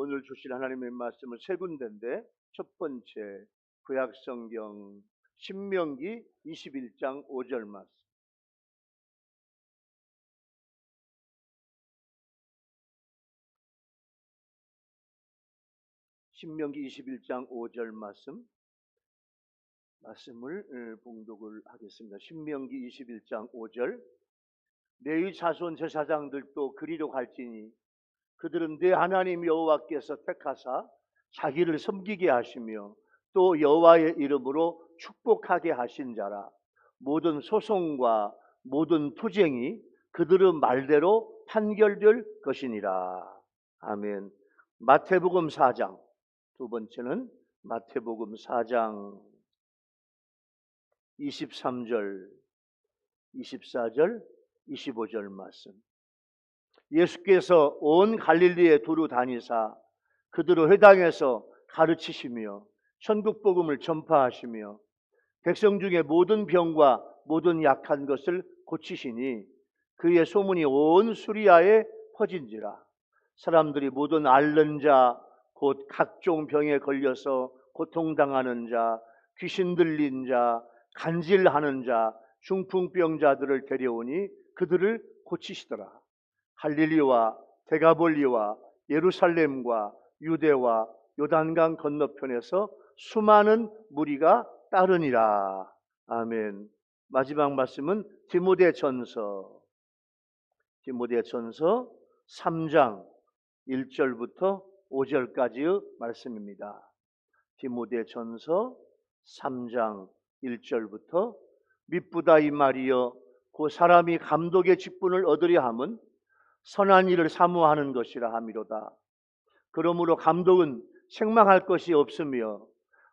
오늘 주실 하나님의 말씀은 세 군데인데, 첫 번째 구약성경 신명기 21장 5절 말씀. 신명기 21장 5절 말씀을 봉독을 하겠습니다. 신명기 21장 5절. 내의 자손 제사장들도 그리로 갈지니 그들은 내 하나님 여호와께서 택하사 자기를 섬기게 하시며 또 여호와의 이름으로 축복하게 하신 자라. 모든 소송과 모든 투쟁이 그들의 말대로 판결될 것이니라. 아멘. 마태복음 4장. 두 번째는 마태복음 4장 23절, 24절, 25절 말씀. 예수께서 온 갈릴리에 두루 다니사 그들을 회당에서 가르치시며 천국 복음을 전파하시며 백성 중에 모든 병과 모든 약한 것을 고치시니 그의 소문이 온 수리아에 퍼진지라. 사람들이 모든 앓는 자 곧 각종 병에 걸려서 고통당하는 자, 귀신 들린 자, 간질하는 자, 중풍병자들을 데려오니 그들을 고치시더라. 갈릴리와 데가볼리와 예루살렘과 유대와 요단강 건너편에서 수많은 무리가 따르니라. 아멘. 마지막 말씀은 디모데전서 3장 1절부터 5절까지의 말씀입니다. 디모데전서 3장 1절부터 미쁘다 이 말이여 그 사람이 감독의 직분을 얻으려 함은 선한 일을 사모하는 것이라 함이로다. 그러므로 감독은 책망할 것이 없으며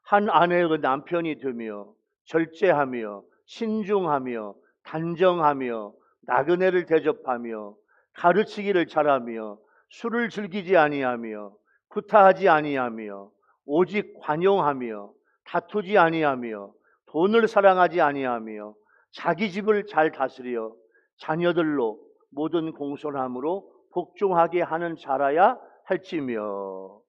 한 아내의 남편이 되며 절제하며 신중하며 단정하며 나그네를 대접하며 가르치기를 잘하며 술을 즐기지 아니하며 구타하지 아니하며 오직 관용하며 다투지 아니하며 돈을 사랑하지 아니하며 자기 집을 잘 다스려 자녀들로 모든 공손함으로 복종하게 하는 자라야 할지며.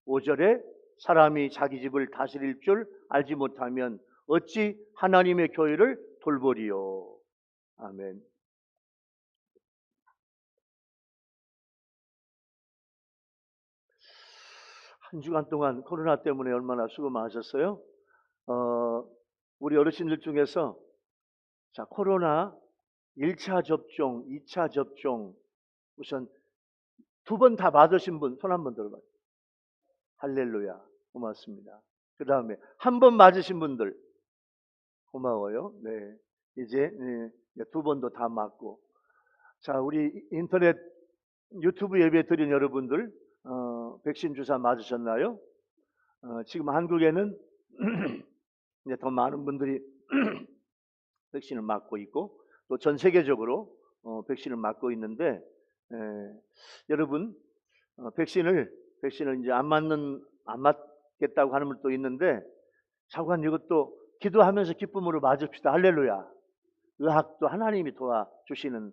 5절에 사람이 자기 집을 다스릴 줄 알지 못하면 어찌 하나님의 교회를 돌보리요. 아멘. 한 주간 동안 코로나 때문에 얼마나 수고 많으셨어요? 우리 어르신들 중에서 자, 코로나 1차 접종, 2차 접종 우선 2번 다 받으신 분 손 한번 들어봐요. 할렐루야. 고맙습니다. 그 다음에 한 번 맞으신 분들 고마워요. 네, 이제 2번도 다 맞고. 자, 우리 인터넷 유튜브 예배 드린 여러분들 백신 주사 맞으셨나요? 지금 한국에는 이제 더 많은 분들이 백신을 맞고 있고 또 전 세계적으로 백신을 맞고 있는데 여러분 백신을 이제 안 맞겠다고 하는 분도 있는데 자꾸만 이것도 기도하면서 기쁨으로 맞읍시다. 할렐루야. 의학도 하나님이 도와주시는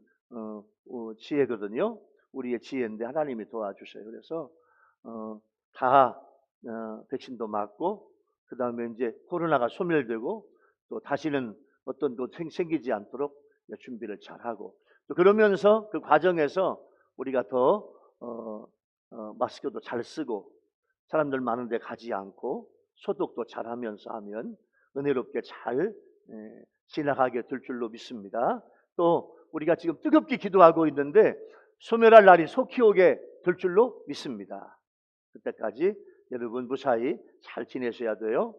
지혜거든요. 우리의 지혜인데 하나님이 도와주셔요. 그래서 다 백신도 맞고 그 다음에 이제 코로나가 소멸되고 또 다시는 어떤 또 생기지 않도록 준비를 잘하고 또 그러면서 그 과정에서 우리가 더 마스크도 잘 쓰고 사람들 많은 데 가지 않고 소독도 잘하면서 하면 은혜롭게 잘 지나가게 될 줄로 믿습니다. 또 우리가 지금 뜨겁게 기도하고 있는데 소멸할 날이 속히 오게 될 줄로 믿습니다. 그때까지 여러분 무사히 잘 지내셔야 돼요.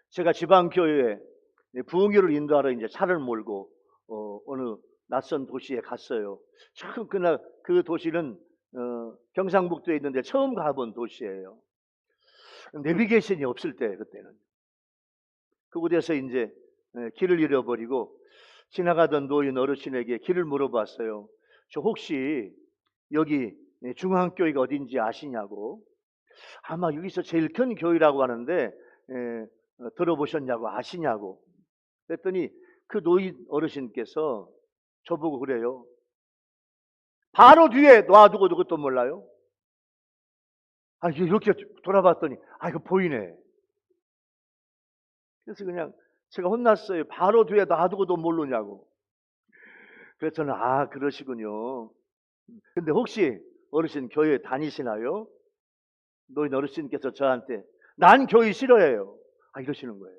제가 지방교회에 부흥회를 인도하러 이제 차를 몰고 어느 낯선 도시에 갔어요. 참 그날 그 도시는 경상북도에 있는데 처음 가본 도시예요. 내비게이션이 없을 때 그때는 그곳에서 이제 길을 잃어버리고 지나가던 노인 어르신에게 길을 물어봤어요. 저 혹시 여기 중앙교회가 어딘지 아시냐고. 아마 여기서 제일 큰 교회라고 하는데 들어보셨냐고 아시냐고. 그랬더니 그 노인 어르신께서 저보고 그래요. 바로 뒤에 놔두고도 그것도 몰라요? 아, 이렇게 돌아봤더니, 아, 이거 보이네. 그래서 그냥 제가 혼났어요. 바로 뒤에 놔두고도 모르냐고. 그래서 저는, 아, 그러시군요. 근데 혹시 어르신 교회 다니시나요? 노인 어르신께서 저한테, 난 교회 싫어해요. 아, 이러시는 거예요.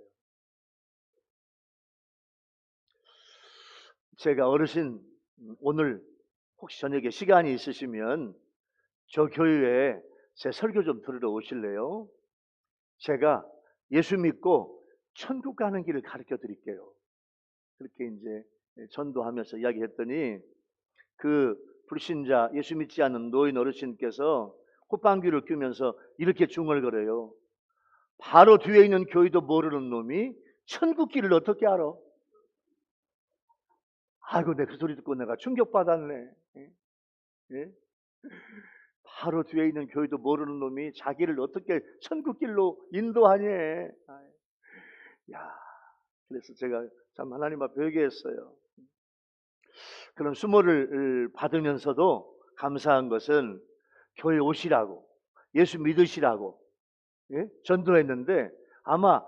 제가 어르신, 오늘 혹시 저녁에 시간이 있으시면 저 교회에 제 설교 좀 들으러 오실래요? 제가 예수 믿고 천국 가는 길을 가르쳐 드릴게요. 그렇게 이제 전도하면서 이야기했더니 그 불신자, 예수 믿지 않는 노인 어르신께서 콧방귀를 뀌면서 이렇게 중얼거려요. 바로 뒤에 있는 교회도 모르는 놈이 천국 길을 어떻게 알아? 아이고, 내 그 소리 듣고 내가 충격받았네. 예? 바로 뒤에 있는 교회도 모르는 놈이 자기를 어떻게 천국 길로 인도하니? 야, 그래서 제가 참 하나님 앞에 회개했어요. 그런 수모를 받으면서도 감사한 것은 교회 오시라고, 예수 믿으시라고, 예? 전도했는데 아마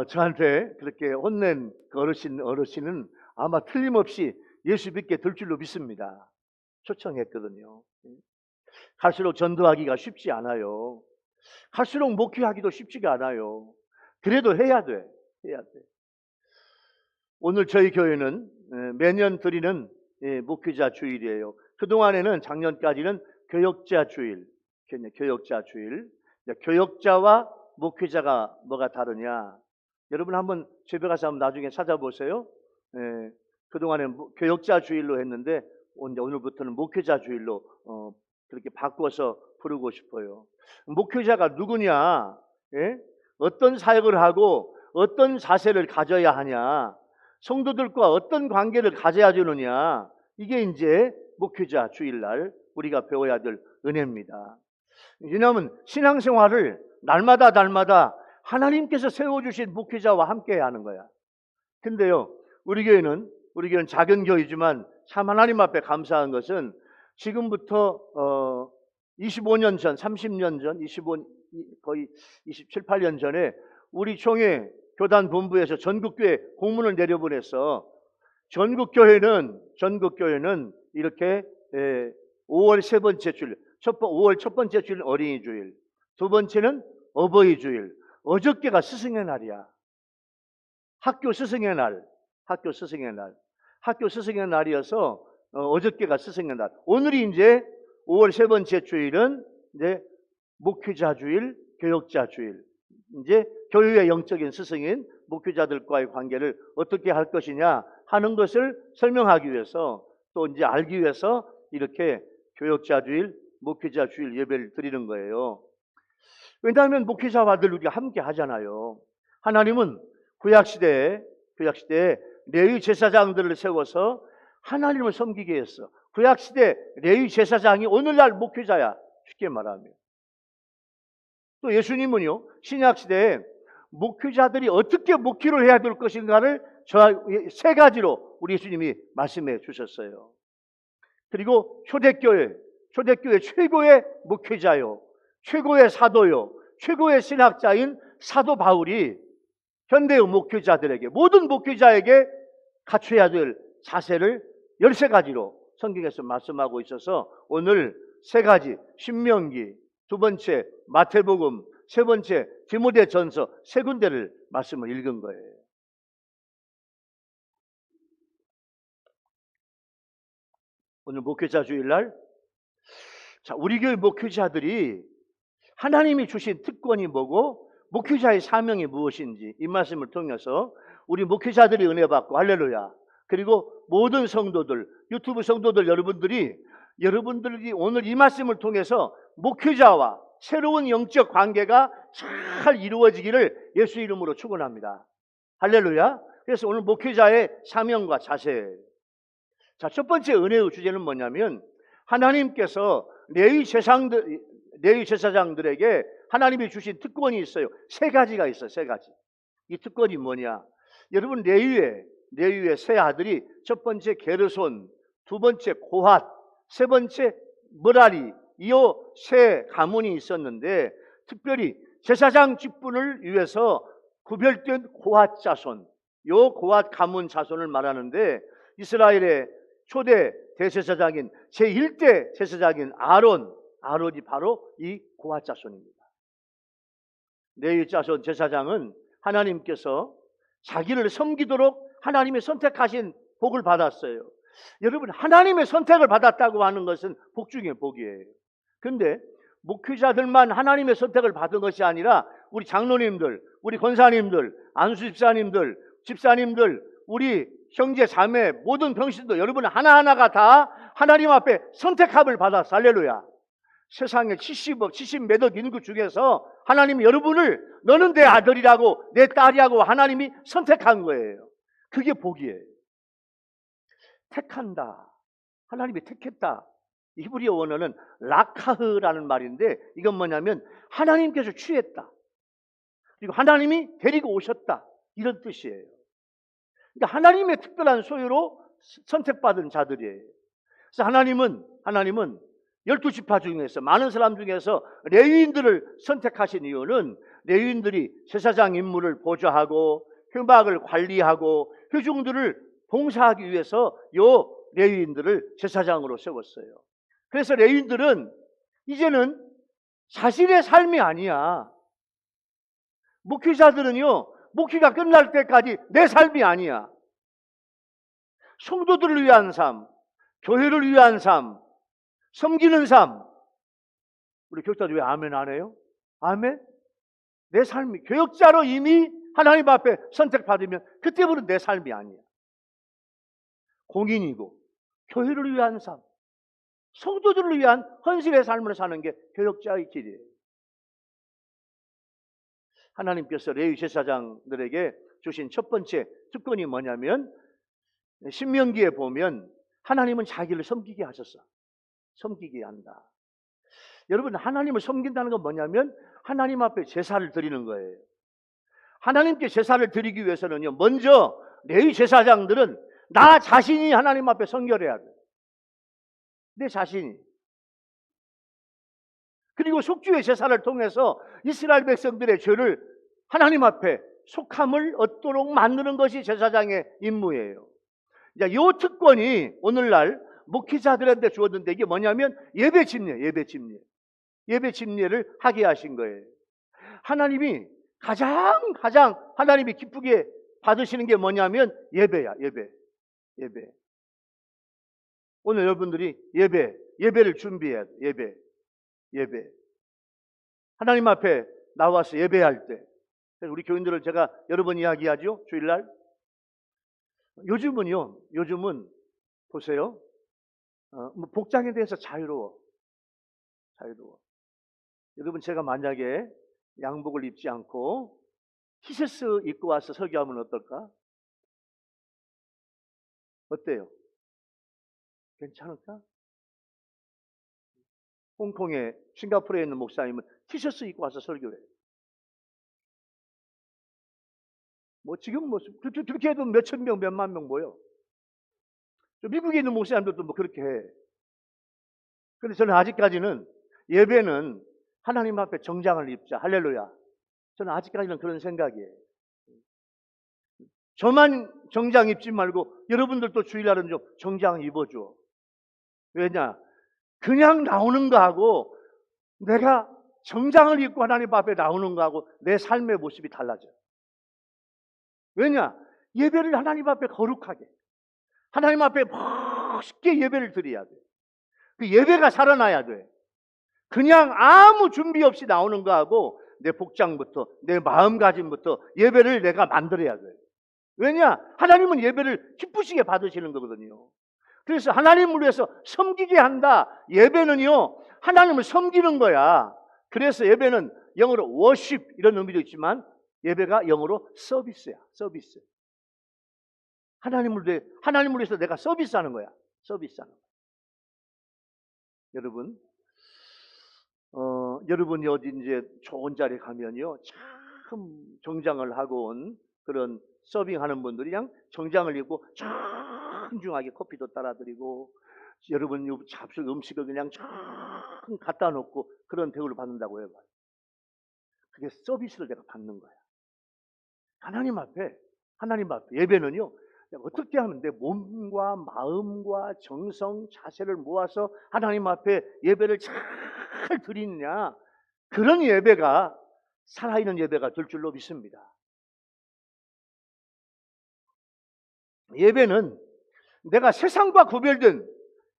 저한테 그렇게 혼낸 그 어르신은 아마 틀림없이 예수 믿게 될 줄로 믿습니다. 초청했거든요. 갈수록 전도하기가 쉽지 않아요. 갈수록 목회하기도 쉽지가 않아요. 그래도 해야 돼. 해야 돼. 오늘 저희 교회는 매년 드리는 목회자 주일이에요. 그동안에는 작년까지는 교역자 주일, 교역자 주일. 교역자와 목회자가 뭐가 다르냐? 여러분 한번 집에 가서 한번 나중에 찾아보세요. 그동안에는 교역자 주일로 했는데 오늘부터는 목회자 주일로 그렇게 바꿔서 부르고 싶어요. 목회자가 누구냐? 예? 어떤 사역을 하고 어떤 자세를 가져야 하냐? 성도들과 어떤 관계를 가져야 되느냐? 이게 이제 목회자 주일날 우리가 배워야 될 은혜입니다. 왜냐하면 신앙생활을 날마다 하나님께서 세워주신 목회자와 함께 해야 하는 거야. 근데요, 우리 교회는 작은 교회지만 참 하나님 앞에 감사한 것은 지금부터 25년 전, 30년 전, 거의 27, 8년 전에 우리 총회 교단 본부에서 전국교회 공문을 내려보내서 전국교회는 이렇게 5월 세 번째 주일, 5월 첫 번째 주일은 어린이 주일, 두 번째는 어버이 주일, 어저께가 스승의 날이야. 학교 스승의 날이어서 어저께가 스승의 날. 오늘이 이제 5월 세 번째 주일은 이제 목회자 주일, 교역자 주일. 이제 교회의 영적인 스승인 목회자들과의 관계를 어떻게 할 것이냐 하는 것을 설명하기 위해서 또 이제 알기 위해서 이렇게 교역자 주일, 목회자 주일 예배를 드리는 거예요. 왜냐하면 목회자와 늘 우리가 함께 하잖아요. 하나님은 구약시대에 레위 제사장들을 세워서 하나님을 섬기게 했어. 구약시대 레위 제사장이 오늘날 목회자야. 쉽게 말하면. 또 예수님은요, 신약시대에 목회자들이 어떻게 목회를 해야 될 것인가를 세 가지로 우리 예수님이 말씀해 주셨어요. 그리고 초대교회 최고의 목회자요, 최고의 사도요, 최고의 신학자인 사도 바울이 현대의 목회자들에게, 모든 목회자에게 갖춰야 될 자세를 13가지로 성경에서 말씀하고 있어서 오늘 세 가지, 신명기, 두 번째 마태복음, 세 번째 디모데전서 세 군데를 말씀을 읽은 거예요. 오늘 목회자 주일날, 자, 우리 교회 목회자들이 하나님이 주신 특권이 뭐고 목회자의 사명이 무엇인지 이 말씀을 통해서 우리 목회자들이 은혜 받고, 할렐루야. 그리고 모든 성도들, 유튜브 성도들 여러분들이 오늘 이 말씀을 통해서 목회자와 새로운 영적 관계가 잘 이루어지기를 예수 이름으로 축원합니다. 할렐루야. 그래서 오늘 목회자의 사명과 자세. 자, 첫 번째 은혜의 주제는 뭐냐면 하나님께서 레위 제사장들에게 하나님이 주신 특권이 있어요. 세 가지가 있어요. 세 가지. 이 특권이 뭐냐? 여러분, 레위에 레위의 세 아들이 첫 번째 게르손, 두 번째 고핫, 세 번째 므라리, 이 세 가문이 있었는데 특별히 제사장 직분을 위해서 구별된 고핫 자손, 요 고핫 가문 자손을 말하는데 이스라엘의 초대 대제사장인 제1대 제사장인 아론이 바로 이 고핫 자손입니다. 레위 자손 제사장은 하나님께서 자기를 섬기도록 하나님이 선택하신 복을 받았어요. 여러분, 하나님의 선택을 받았다고 하는 것은 복 중에 복이에요. 그런데 목회자들만 하나님의 선택을 받은 것이 아니라 우리 장로님들, 우리 권사님들, 안수 집사님들, 우리 형제 자매, 모든 병신들, 여러분 하나하나가 다 하나님 앞에 선택함을 받았어. 할렐루야. 세상에 70억, 70몇억 인구 중에서 하나님이 여러분을 너는 내 아들이라고 내 딸이라고 하나님이 선택한 거예요. 그게 복이에요. 택한다. 하나님이 택했다. 히브리어 원어는 라카흐라는 말인데 이건 뭐냐면 하나님께서 취했다. 그리고 하나님이 데리고 오셨다. 이런 뜻이에요. 그러니까 하나님의 특별한 소유로 선택받은 자들이에요. 그래서 하나님은 12지파 중에서 많은 사람 중에서 레위인들을 선택하신 이유는 레위인들이 제사장 임무를 보좌하고 회막을 관리하고 회중들을 봉사하기 위해서 요 레위인들을 제사장으로 세웠어요. 그래서 레위인들은 이제는 자신의 삶이 아니야. 목회자들은요, 목회가 끝날 때까지 내 삶이 아니야. 성도들을 위한 삶, 교회를 위한 삶, 섬기는 삶. 우리 교육자들 왜 아멘 안 해요? 아멘? 내 삶이, 교역자로 이미 하나님 앞에 선택받으면 그때부터 내 삶이 아니야. 공인이고 교회를 위한 삶, 성도들을 위한 헌신의 삶을 사는 게 교역자의 길이에요. 하나님께서 레위 제사장들에게 주신 첫 번째 특권이 뭐냐면 신명기에 보면 하나님은 자기를 섬기게 하셨어. 섬기게 한다. 여러분, 하나님을 섬긴다는 건 뭐냐면 하나님 앞에 제사를 드리는 거예요. 하나님께 제사를 드리기 위해서는요, 먼저 레위 제사장들은 나 자신이 하나님 앞에 성결해야 돼. 내 자신이. 그리고 속죄의 제사를 통해서 이스라엘 백성들의 죄를 하나님 앞에 속함을 얻도록 만드는 것이 제사장의 임무예요. 이 특권이 오늘날 목회자들한테 주어졌는데 이게 뭐냐면 예배 집례를 하게 하신 거예요. 하나님이 가장 하나님이 기쁘게 받으시는 게 뭐냐면 예배야. 예배. 오늘 여러분들이 예배를 준비해야 돼. 예배. 하나님 앞에 나와서 예배할 때 우리 교인들을 제가 여러 번 이야기하죠. 주일날. 요즘은 보세요. 복장에 대해서 자유로워. 여러분, 제가 만약에 양복을 입지 않고 티셔츠 입고 와서 설교하면 어떨까? 어때요? 괜찮을까? 홍콩에, 싱가포르에 있는 목사님은 티셔츠 입고 와서 설교를 해요. 지금 그렇게 해도 몇천 명, 몇만 명 모여. 미국에 있는 목사님들도 그렇게 해. 그런데 저는 아직까지는 예배는 하나님 앞에 정장을 입자. 할렐루야. 저는 아직까지는 그런 생각이에요. 저만 정장 입지 말고 여러분들도 주일날은 좀 정장 입어줘. 왜냐? 그냥 나오는 거하고 내가 정장을 입고 하나님 앞에 나오는 거하고 내 삶의 모습이 달라져. 왜냐? 예배를 하나님 앞에 거룩하게, 하나님 앞에 멋있게 예배를 드려야 돼. 그 예배가 살아나야 돼. 그냥 아무 준비 없이 나오는 거하고 내 복장부터, 내 마음가짐부터 예배를 내가 만들어야 돼. 왜냐? 하나님은 예배를 기쁘시게 받으시는 거거든요. 그래서 하나님을 위해서 섬기게 한다. 예배는요, 하나님을 섬기는 거야. 그래서 예배는 영어로 worship 이런 의미도 있지만 예배가 영어로 서비스야. 서비스. 하나님을 위해서 내가 서비스하는 거야. 서비스하는 거야. 여러분, 여러분이 어디 이제 좋은 자리에 가면요, 참 정장을 하고 온 그런 서빙하는 분들이 그냥 정장을 입고 정중하게 커피도 따라드리고 여러분 잡수 음식을 그냥 쫙 갖다 놓고 그런 대우를 받는다고 해요. 그게 서비스를 내가 받는 거야. 하나님 앞에 예배는요. 어떻게 하면 내 몸과 마음과 정성, 자세를 모아서 하나님 앞에 예배를 잘 드리느냐, 그런 예배가 살아있는 예배가 될 줄로 믿습니다. 예배는 내가 세상과 구별된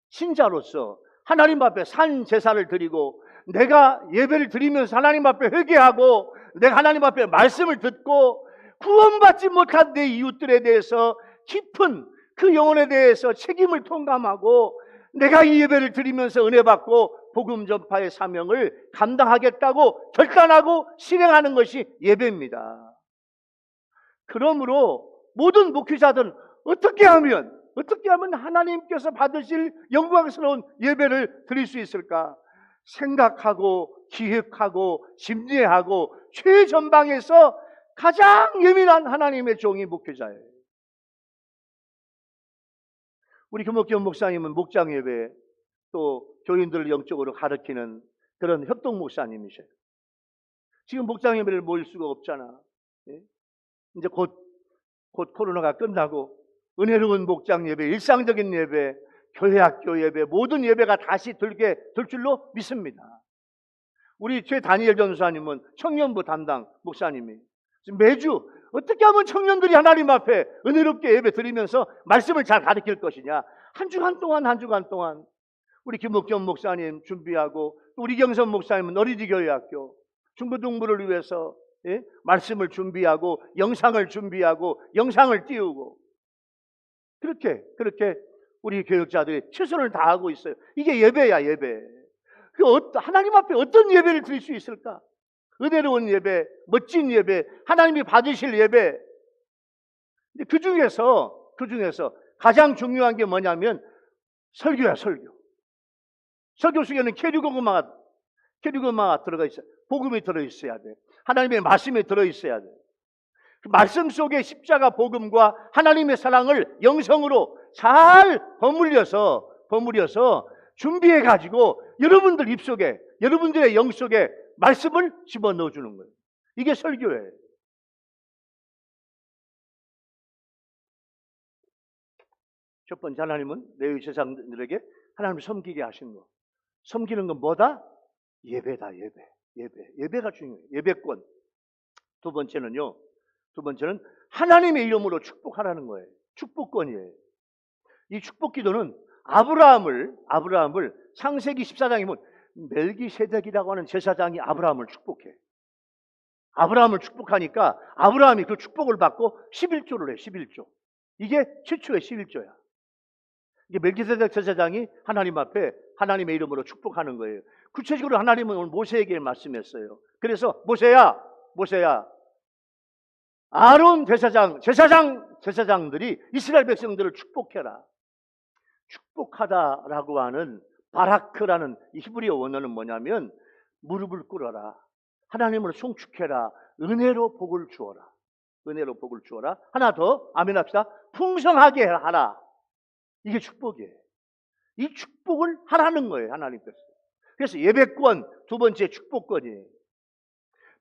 신자로서 하나님 앞에 산 제사를 드리고, 내가 예배를 드리면서 하나님 앞에 회개하고, 내가 하나님 앞에 말씀을 듣고 구원받지 못한 내 이웃들에 대해서 깊은 그 영혼에 대해서 책임을 통감하고, 내가 이 예배를 드리면서 은혜 받고 복음 전파의 사명을 감당하겠다고 결단하고 실행하는 것이 예배입니다. 그러므로 모든 목회자들은 어떻게 하면 하나님께서 받으실 영광스러운 예배를 드릴 수 있을까? 생각하고 기획하고 심리하고 최전방에서 가장 예민한 하나님의 종이 목회자예요. 우리 김옥경 목사님은 목장 예배, 또 교인들을 영적으로 가르치는 그런 협동 목사님이셔요. 지금 목장 예배를 모일 수가 없잖아. 이제 곧 코로나가 끝나고 은혜로운 목장 예배, 일상적인 예배, 교회 학교 예배, 모든 예배가 다시 될 줄로 믿습니다. 우리 최 다니엘 전사님은 청년부 담당 목사님이 매주 어떻게 하면 청년들이 하나님 앞에 은혜롭게 예배 드리면서 말씀을 잘 가르칠 것이냐, 한 주간 동안 우리 김옥경 목사님 준비하고, 또 우리 경선 목사님은 어린이 교회 학교 중고등부를 위해서 말씀을 준비하고 영상을 준비하고 영상을 띄우고, 그렇게 우리 교육자들이 최선을 다하고 있어요. 이게 예배야, 예배. 하나님 앞에 어떤 예배를 드릴 수 있을까? 은혜로운 예배, 멋진 예배, 하나님이 받으실 예배. 그 중에서 가장 중요한 게 뭐냐면 설교야, 설교. 설교 속에는 캐리고마가 들어가 있어요. 복음이 들어있어야 돼. 하나님의 말씀이 들어있어야 돼. 그 말씀 속에 십자가 복음과 하나님의 사랑을 영성으로 잘 버무려서 준비해가지고 여러분들 입속에, 여러분들의 영 속에 말씀을 집어넣어 주는 거예요. 이게 설교예요. 첫 번째, 하나님은 레위 제사장들에게 하나님을 섬기게 하신 거. 섬기는 건 뭐다? 예배다, 예배가 중요해요. 예배권. 두 번째는 하나님의 이름으로 축복하라는 거예요. 축복권이에요. 이 축복 기도는 아브라함을 창세기 14장에 보면 멜기세덱이라고 하는 제사장이 아브라함을 축복해. 아브라함을 축복하니까 아브라함이 그 축복을 받고 11조를 해. 11조. 이게 최초의 11조야. 이게 멜기세덱 제사장이 하나님 앞에 하나님의 이름으로 축복하는 거예요. 구체적으로 하나님은 오늘 모세에게 말씀했어요. 그래서 모세야, 아론 제사장들이 이스라엘 백성들을 축복해라. 축복하다라고 하는 바라크라는 이 히브리어 원어는 뭐냐면 무릎을 꿇어라, 하나님을 송축해라, 은혜로 복을 주어라. 하나 더 아멘 합시다. 풍성하게 하라. 이게 축복이에요. 이 축복을 하라는 거예요, 하나님께서. 그래서 예배권, 두 번째 축복권이에요.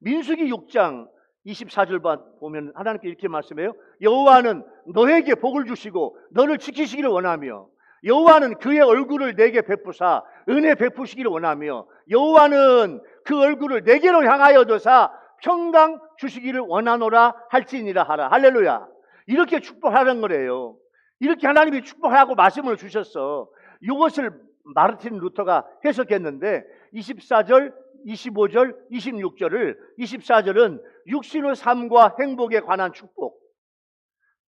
민수기 6장 24절 보면 하나님께 이렇게 말씀해요. 여호와는 너에게 복을 주시고 너를 지키시기를 원하며, 여호와는 그의 얼굴을 내게 베푸사 은혜 베푸시기를 원하며, 여호와는 그 얼굴을 내게로 향하여 두사 평강 주시기를 원하노라 할지니라 하라. 할렐루야. 이렇게 축복하는 거래요. 이렇게 하나님이 축복하고 말씀을 주셨어. 이것을 마르틴 루터가 해석했는데 24절, 25절, 26절을 24절은 육신의 삶과 행복에 관한 축복,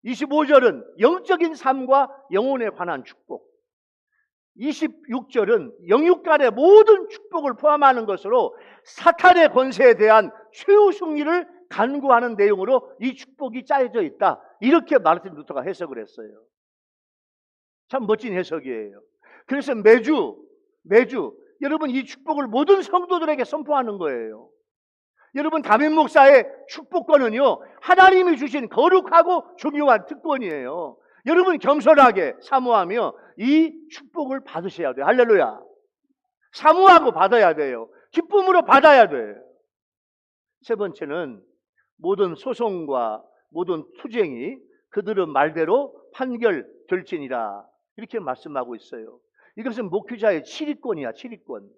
25절은 영적인 삶과 영혼에 관한 축복, 26절은 영육 간의 모든 축복을 포함하는 것으로 사탄의 권세에 대한 최후 승리를 간구하는 내용으로 이 축복이 짜여져 있다. 이렇게 마르틴 루터가 해석을 했어요. 참 멋진 해석이에요. 그래서 매주 여러분 이 축복을 모든 성도들에게 선포하는 거예요. 여러분, 담임 목사의 축복권은요, 하나님이 주신 거룩하고 중요한 특권이에요. 여러분, 겸손하게 사모하며 이 축복을 받으셔야 돼요. 할렐루야. 사모하고 받아야 돼요. 기쁨으로 받아야 돼요. 세 번째는 모든 소송과 모든 투쟁이 그들은 말대로 판결될지니라, 이렇게 말씀하고 있어요. 이것은 목회자의 치리권이야. 치리권.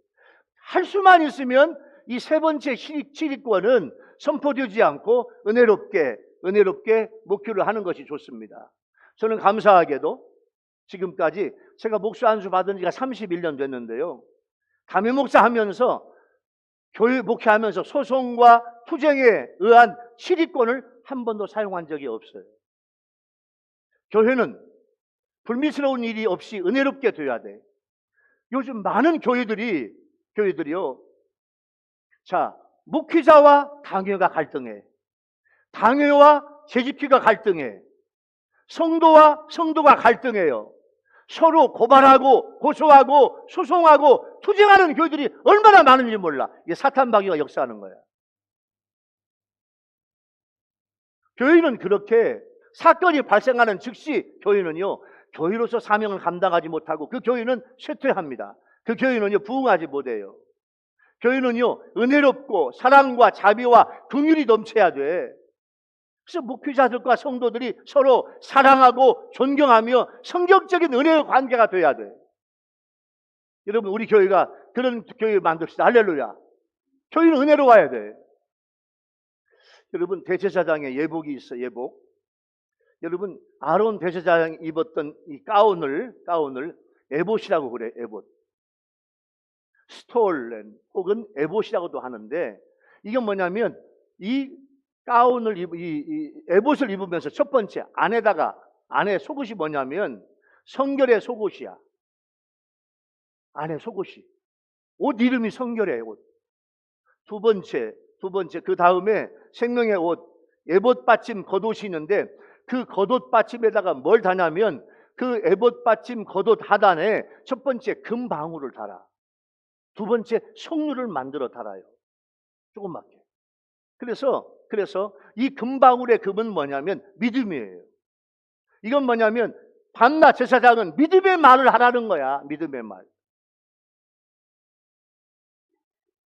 할 수만 있으면 이 세 번째 치리권은 선포되지 않고 은혜롭게 목회를 하는 것이 좋습니다. 저는 감사하게도 지금까지 제가 목사 안수 받은 지가 31년 됐는데요, 담임 목사 하면서 교회 목회하면서 소송과 투쟁에 의한 치리권을 한 번도 사용한 적이 없어요. 교회는 불미스러운 일이 없이 은혜롭게 돼야 돼. 요즘 많은 교회들이요, 자, 목회자와 당회가 갈등해, 당회와 재직회가 갈등해, 성도와 성도가 갈등해요. 서로 고발하고 고소하고 소송하고 투쟁하는 교회들이 얼마나 많은지 몰라. 이게 사탄마귀가 역사하는 거야. 교회는 그렇게 사건이 발생하는 즉시 교회는요, 교회로서 사명을 감당하지 못하고 그 교회는 쇠퇴합니다. 그 교회는요, 부흥하지 못해요. 교회는요, 은혜롭고 사랑과 자비와 긍휼이 넘쳐야 돼. 그래서 목회자들과 성도들이 서로 사랑하고 존경하며 성경적인 은혜의 관계가 돼야 돼. 여러분, 우리 교회가 그런 교회 만듭시다. 할렐루야. 교회는 은혜로워야 돼. 여러분, 대제사장의 예복이 있어. 예복. 여러분, 아론 대제사장이 입었던 이 가운을 에봇이라고 그래. 에봇. 스톨렌 혹은 에봇이라고도 하는데, 이게 뭐냐면 이 가운을 이 에봇을 입으면서 첫 번째 안에 속옷이 뭐냐면 성결의 속옷이야. 안에 속옷이. 옷 이름이 성결의 옷. 두 번째 그 다음에 생명의 옷 에봇 받침 겉옷이 있는데, 그 겉옷 받침에다가 뭘 다냐면 그 에봇 받침 겉옷 하단에 첫 번째 금방울을 달아. 두 번째 석류를 만들어 달아요. 조그맣게. 그래서 이 금방울의 금은 뭐냐면 믿음이에요. 이건 뭐냐면 밤낮 제사장은 믿음의 말을 하라는 거야. 믿음의 말.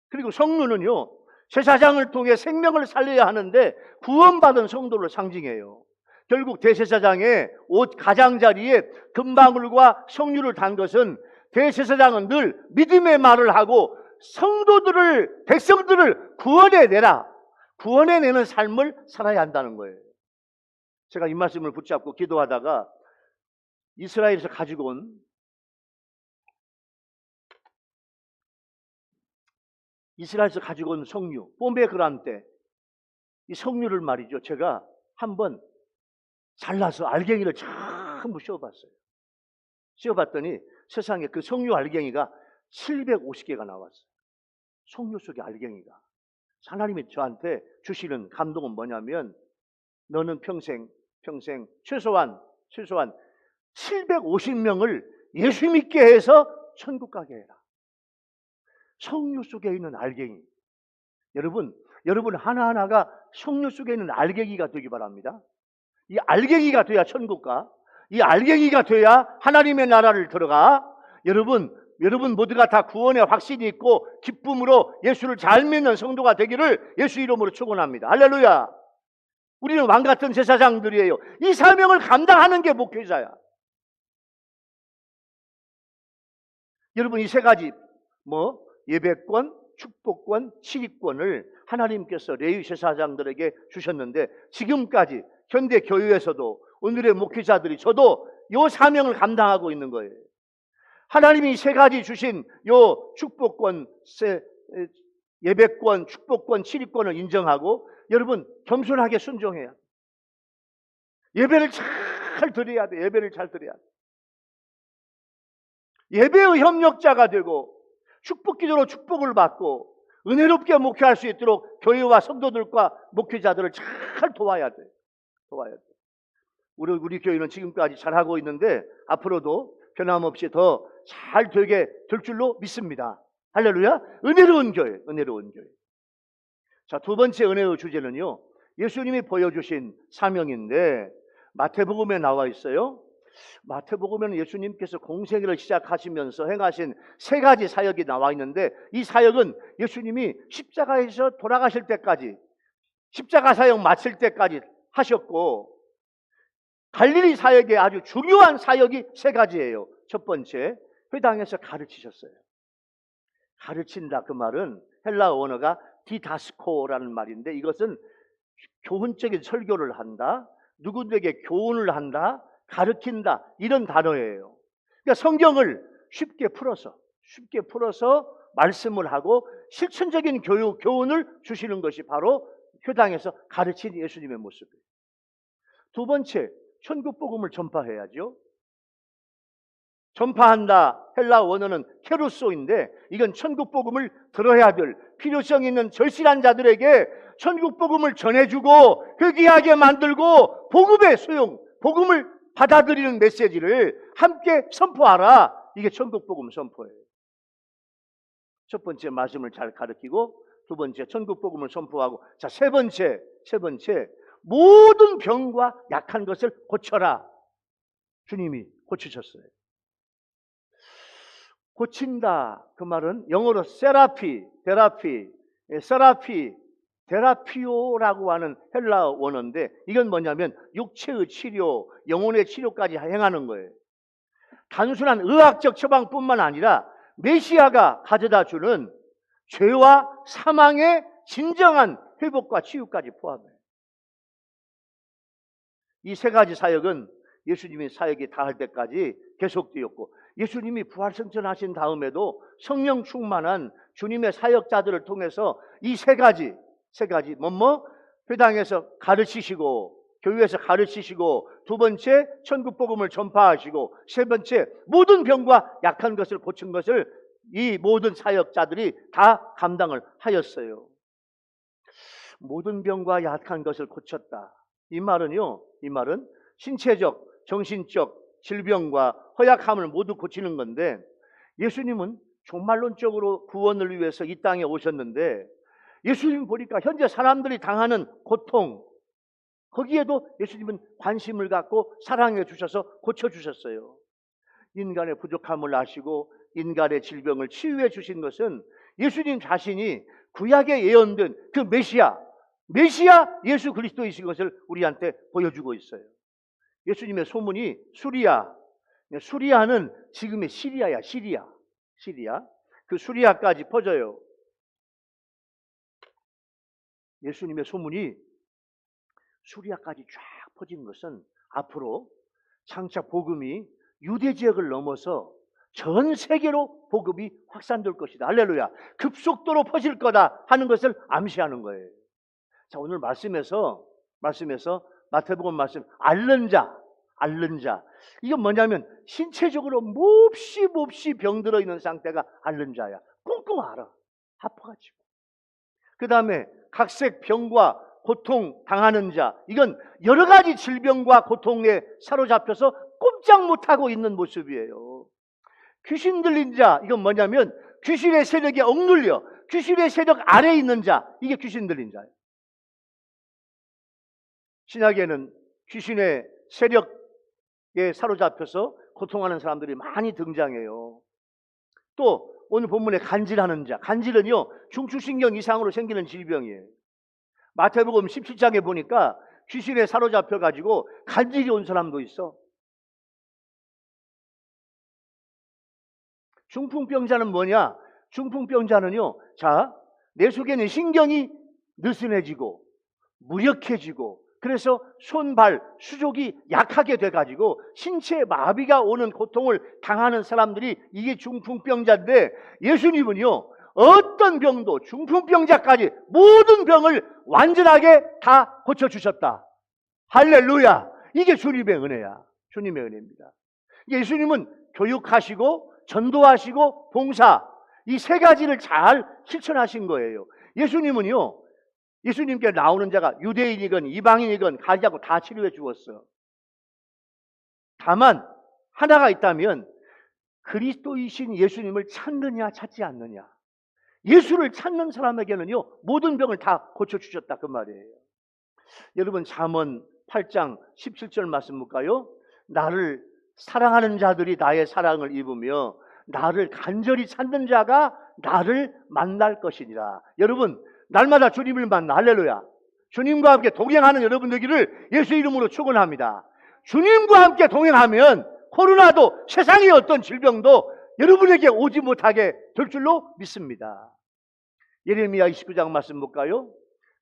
그리고 석류는요, 제사장을 통해 생명을 살려야 하는데 구원받은 성도를 상징해요. 결국 대제사장의 옷 가장자리에 금방울과 석류를 단 것은 대제사장은 늘 믿음의 말을 하고 성도들을, 백성들을 구원해내는 삶을 살아야 한다는 거예요. 제가 이 말씀을 붙잡고 기도하다가 이스라엘에서 가지고 온 석류, 뽀메그란테, 이 석류를 말이죠, 제가 한번 잘라서 알갱이를 전부 씌워봤어요. 씌워봤더니 세상에 그 석류 알갱이가 750개가 나왔어요. 석류 속의 알갱이가. 하나님이 저한테 주시는 감동은 뭐냐면, 너는 평생 최소한 750명을 예수 믿게 해서 천국 가게 해라. 석류 속에 있는 알갱이. 여러분 하나하나가 석류 속에 있는 알갱이가 되기 바랍니다. 이 알갱이가 돼야 천국 가. 이 알갱이가 돼야 하나님의 나라를 들어가. 여러분 모두가 다 구원의 확신이 있고 기쁨으로 예수를 잘 믿는 성도가 되기를 예수 이름으로 축원합니다. 할렐루야. 우리는 왕같은 제사장들이에요. 이 사명을 감당하는 게 목회자야. 여러분, 이 세 가지 예배권, 축복권, 치리권을 하나님께서 레위 제사장들에게 주셨는데, 지금까지 현대 교회에서도 오늘의 목회자들이 저도 이 사명을 감당하고 있는 거예요. 하나님이 세 가지 주신 요 축복권, 예배권, 축복권, 치리권을 인정하고 여러분 겸손하게 순종해야 돼. 예배를 잘 드려야 돼. 예배를 잘 드려야 돼. 예배의 협력자가 되고 축복기도로 축복을 받고 은혜롭게 목회할 수 있도록 교회와 성도들과 목회자들을 잘 도와야 돼. 우리 교회는 지금까지 잘하고 있는데 앞으로도 변함없이 더 잘 되게 될 줄로 믿습니다. 할렐루야. 은혜로운 교회. 자, 두 번째 은혜의 주제는요, 예수님이 보여주신 사명인데 마태복음에 나와 있어요. 마태복음에는 예수님께서 공생애를 시작하시면서 행하신 세 가지 사역이 나와 있는데, 이 사역은 예수님이 십자가에서 돌아가실 때까지, 십자가 사역 마칠 때까지 하셨고, 갈릴리 사역의 아주 중요한 사역이 세 가지예요. 첫 번째, 회당에서 가르치셨어요. 가르친다, 그 말은 헬라 언어가 디다스코라는 말인데, 이것은 교훈적인 설교를 한다, 누구에게 교훈을 한다, 가르친다, 이런 단어예요. 그러니까 성경을 쉽게 풀어서 말씀을 하고 실천적인 교훈을 주시는 것이 바로 회당에서 가르친 예수님의 모습이에요. 두 번째, 천국 복음을 전파해야죠. 전파한다, 헬라 원어는 케루소인데, 이건 천국 복음을 들어야 될 필요성 있는 절실한 자들에게 천국 복음을 전해주고 회개하게 만들고 복음의 소용, 복음을 받아들이는 메시지를 함께 선포하라. 이게 천국 복음 선포예요. 첫 번째, 말씀을 잘 가르치고, 두 번째, 천국 복음을 선포하고, 자, 세 번째, 모든 병과 약한 것을 고쳐라. 주님이 고치셨어요. 고친다, 그 말은 영어로 테라피오라고 하는 헬라 원어인데, 이건 뭐냐면 육체의 치료, 영혼의 치료까지 행하는 거예요. 단순한 의학적 처방뿐만 아니라 메시아가 가져다 주는 죄와 사망의 진정한 회복과 치유까지 포함해요. 이 세 가지 사역은 예수님이 사역이 다할 때까지 계속되었고, 예수님이 부활승천하신 다음에도 성령 충만한 주님의 사역자들을 통해서 이 세 가지 회당에서 가르치시고, 교회에서 가르치시고, 두 번째 천국 복음을 전파하시고, 세 번째 모든 병과 약한 것을 고친 것을 이 모든 사역자들이 다 감당을 하였어요. 모든 병과 약한 것을 고쳤다, 이 말은 신체적, 정신적 질병과 허약함을 모두 고치는 건데, 예수님은 종말론적으로 구원을 위해서 이 땅에 오셨는데, 예수님 보니까 현재 사람들이 당하는 고통, 거기에도 예수님은 관심을 갖고 사랑해 주셔서 고쳐주셨어요. 인간의 부족함을 아시고 인간의 질병을 치유해 주신 것은 예수님 자신이 구약에 예언된 그 메시아 예수 그리스도이신 것을 우리한테 보여주고 있어요. 예수님의 소문이 수리아는 지금의 시리아야. 시리아. 그 수리아까지 퍼져요. 예수님의 소문이 수리아까지 쫙 퍼진 것은 앞으로 장차 복음이 유대 지역을 넘어서 전 세계로 복음이 확산될 것이다. 할렐루야. 급속도로 퍼질 거다 하는 것을 암시하는 거예요. 자, 오늘 말씀에서 마태복음 말씀, 앓는 자. 이건 뭐냐면 신체적으로 몹시 병들어 있는 상태가 앓는 자야. 꽁꽁 앓아. 아파가지고. 그 다음에 각색 병과 고통 당하는 자, 이건 여러 가지 질병과 고통에 사로잡혀서 꼼짝 못하고 있는 모습이에요. 귀신 들린 자, 이건 뭐냐면 귀신의 세력에 억눌려 귀신의 세력 아래에 있는 자, 이게 귀신 들린 자예요. 신약에는 귀신의 세력에 사로잡혀서 고통하는 사람들이 많이 등장해요. 또 오늘 본문에 간질하는 자, 간질은요 중추신경 이상으로 생기는 질병이에요. 마태복음 17장에 보니까 귀신에 사로잡혀가지고 간질이 온 사람도 있어. 중풍병자는 뭐냐? 중풍병자는요, 자, 내 속에는 신경이 느슨해지고 무력해지고, 그래서 손, 발, 수족이 약하게 돼가지고 신체에 마비가 오는 고통을 당하는 사람들이 이게 중풍병자인데, 예수님은요 어떤 병도 중풍병자까지 모든 병을 완전하게 다 고쳐주셨다. 할렐루야. 이게 주님의 은혜야. 주님의 은혜입니다. 예수님은 교육하시고 전도하시고 봉사, 이 세 가지를 잘 실천하신 거예요. 예수님은요, 예수님께 나오는 자가 유대인이건 이방인이건 가지 않고 다 치료해 주었어. 다만 하나가 있다면 그리스도이신 예수님을 찾느냐 찾지 않느냐. 예수를 찾는 사람에게는요, 모든 병을 다 고쳐주셨다 그 말이에요. 여러분, 잠언 8장 17절 말씀 볼까요? 나를 사랑하는 자들이 나의 사랑을 입으며 나를 간절히 찾는 자가 나를 만날 것이니라. 여러분, 날마다 주님을 만나. 할렐루야. 주님과 함께 동행하는 여러분 되기를 예수 이름으로 축원합니다. 주님과 함께 동행하면 코로나도 세상의 어떤 질병도 여러분에게 오지 못하게 될 줄로 믿습니다. 예레미야 29장 말씀 볼까요?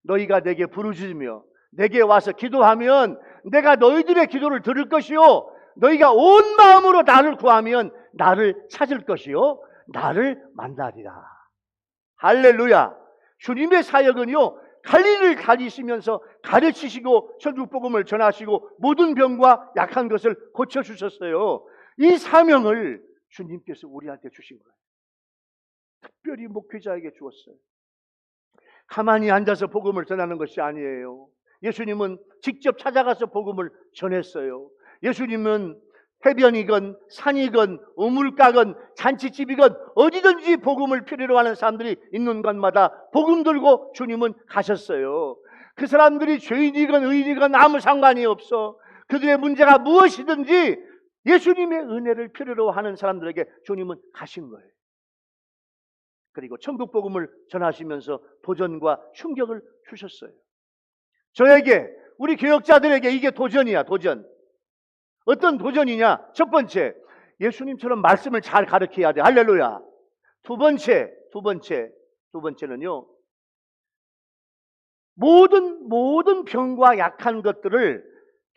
너희가 내게 부르짖으며 내게 와서 기도하면 내가 너희들의 기도를 들을 것이요 너희가 온 마음으로 나를 구하면 나를 찾을 것이요 나를 만나리라. 할렐루야. 주님의 사역은요, 갈릴리를 다니시면서 가르치시고 천국복음을 전하시고 모든 병과 약한 것을 고쳐주셨어요. 이 사명을 주님께서 우리한테 주신 거예요. 특별히 목회자에게 주었어요. 가만히 앉아서 복음을 전하는 것이 아니에요. 예수님은 직접 찾아가서 복음을 전했어요. 예수님은 해변이건 산이건 우물가건 잔치집이건 어디든지 복음을 필요로 하는 사람들이 있는 곳마다 복음 들고 주님은 가셨어요. 그 사람들이 죄인이건 의인이건 아무 상관이 없어. 그들의 문제가 무엇이든지 예수님의 은혜를 필요로 하는 사람들에게 주님은 가신 거예요. 그리고 천국 복음을 전하시면서 도전과 충격을 주셨어요. 저에게, 우리 교역자들에게 이게 도전이야, 도전. 어떤 도전이냐? 첫 번째, 예수님처럼 말씀을 잘 가르쳐야 돼. 할렐루야. 두 번째는요, 모든 병과 약한 것들을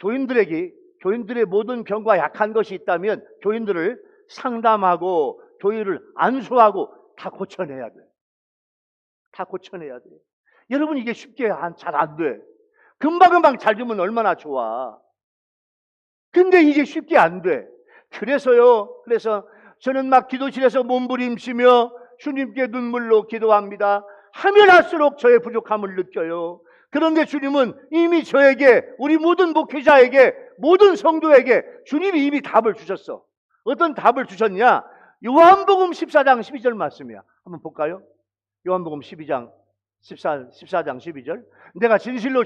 교인들의 모든 병과 약한 것이 있다면 교인들을 상담하고 교인을 안수하고 다 고쳐내야 돼. 다 고쳐내야 돼. 여러분, 이게 쉽게 잘 안 돼. 금방금방 잘 되면 얼마나 좋아. 근데 이게 쉽게 안 돼. 그래서 저는 막 기도실에서 몸부림치며 주님께 눈물로 기도합니다. 하면 할수록 저의 부족함을 느껴요. 그런데 주님은 이미 저에게, 우리 모든 목회자에게, 모든 성도에게 주님이 이미 답을 주셨어. 어떤 답을 주셨냐? 요한복음 14장 12절 말씀이야. 한번 볼까요? 요한복음 14장 12절. 내가 진실로